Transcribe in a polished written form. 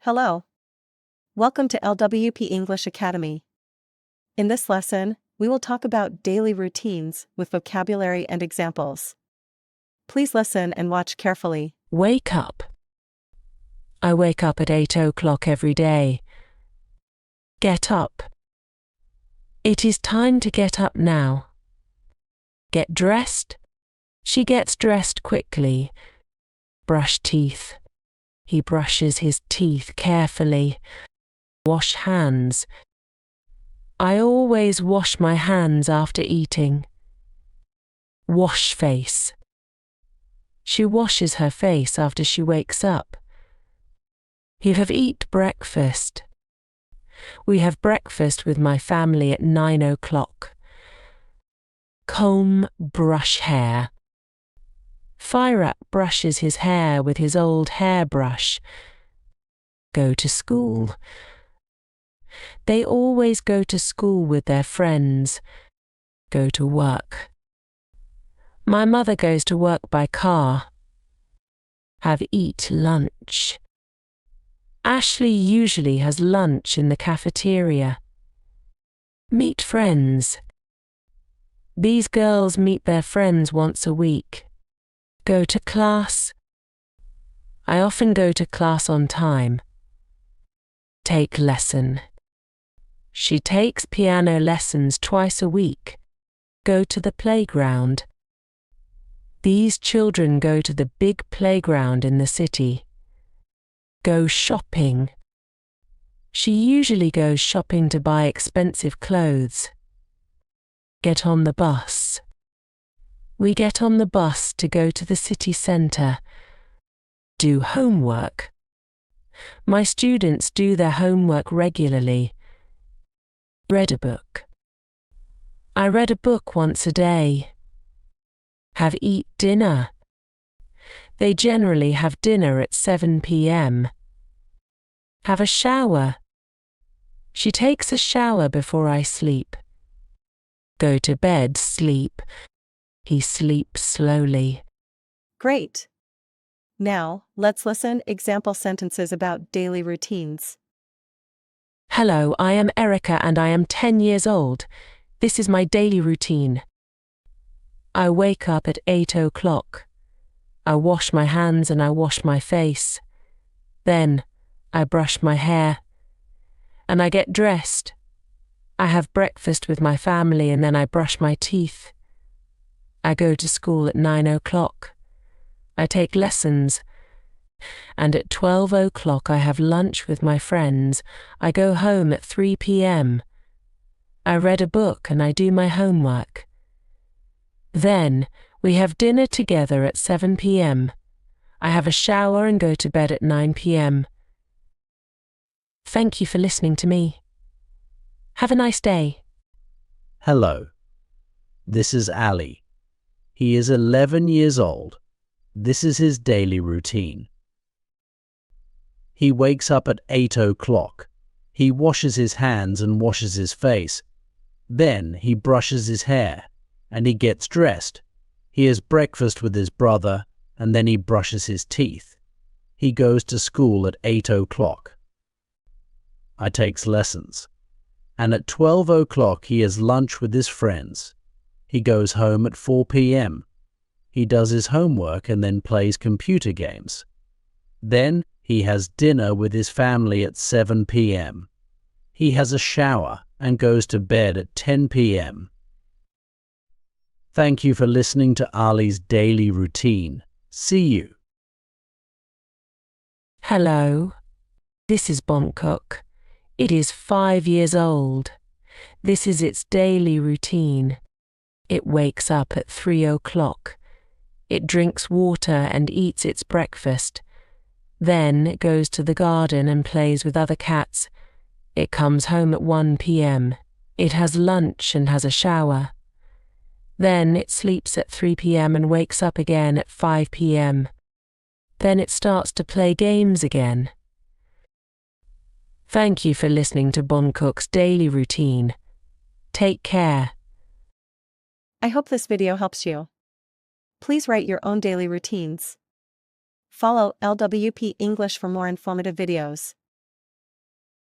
Hello. Welcome to LWP English Academy. In this lesson, we will talk about daily routines with vocabulary and examples. Please listen and watch carefully. Wake up. I wake up at 8 o'clock every day. Get up. It is time to get up now. Get dressed. She gets dressed quickly. Brush teeth. He brushes his teeth carefully. Wash hands. I always wash my hands after eating. Wash face. She washes her face after she wakes up. You have eat breakfast. We have breakfast with my family at 9 o'clock. Comb, brush hair. Firat brushes his hair with his old hairbrush. Go to school. They always go to school with their friends. Go to work. My mother goes to work by car. Have eat lunch. Ashley usually has lunch in the cafeteria. Meet friends. These girls meet their friends once a week. Go to class. I often go to class on time. Take lesson. She takes piano lessons twice a week. Go to the playground. These children go to the big playground in the city. Go shopping. She usually goes shopping to buy expensive clothes. Get on the bus. We get on the bus to go to the city centre. Do homework. My students do their homework regularly. Read a book. I read a book once a day. Have eat dinner. They generally have dinner at 7 p.m. Have a shower. She takes a shower before I sleep. Go to bed, sleep. He sleeps slowly. Great. Now, let's listen example sentences about daily routines. Hello, I am Erica and I am 10 years old. This is my daily routine. I wake up at 8 o'clock. I wash my hands and I wash my face. Then, I brush my hair. And I get dressed. I have breakfast with my family and then I brush my teeth. I go to school at 9 o'clock. I take lessons. And at 12 o'clock I have lunch with my friends. I go home at 3 p.m. I read a book and I do my homework. Then, we have dinner together at 7 p.m. I have a shower and go to bed at 9 p.m. Thank you for listening to me. Have a nice day. Hello. This is Ali. He is 11 years old. This is his daily routine. He wakes up at 8 o'clock. He washes his hands and washes his face. Then he brushes his hair and he gets dressed. He has breakfast with his brother and then he brushes his teeth. He goes to school at 8 o'clock. I takes lessons. And at 12 o'clock he has lunch with his friends. He goes home at 4 p.m. He does his homework and then plays computer games. Then he has dinner with his family at 7 p.m. He has a shower and goes to bed at 10 p.m. Thank you for listening to Ali's daily routine. See you. Hello. This is Bangkok. It is 5 years old. This is its daily routine. It wakes up at 3 o'clock. It drinks water and eats its breakfast. Then it goes to the garden and plays with other cats. It comes home at 1 p.m. It has lunch and has a shower. Then it sleeps at 3 p.m. and wakes up again at 5 p.m. Then it starts to play games again. Thank you for listening to Bangkok's daily routine. Take care. I hope this video helps you. Please write your own daily routines. Follow LWP English for more informative videos.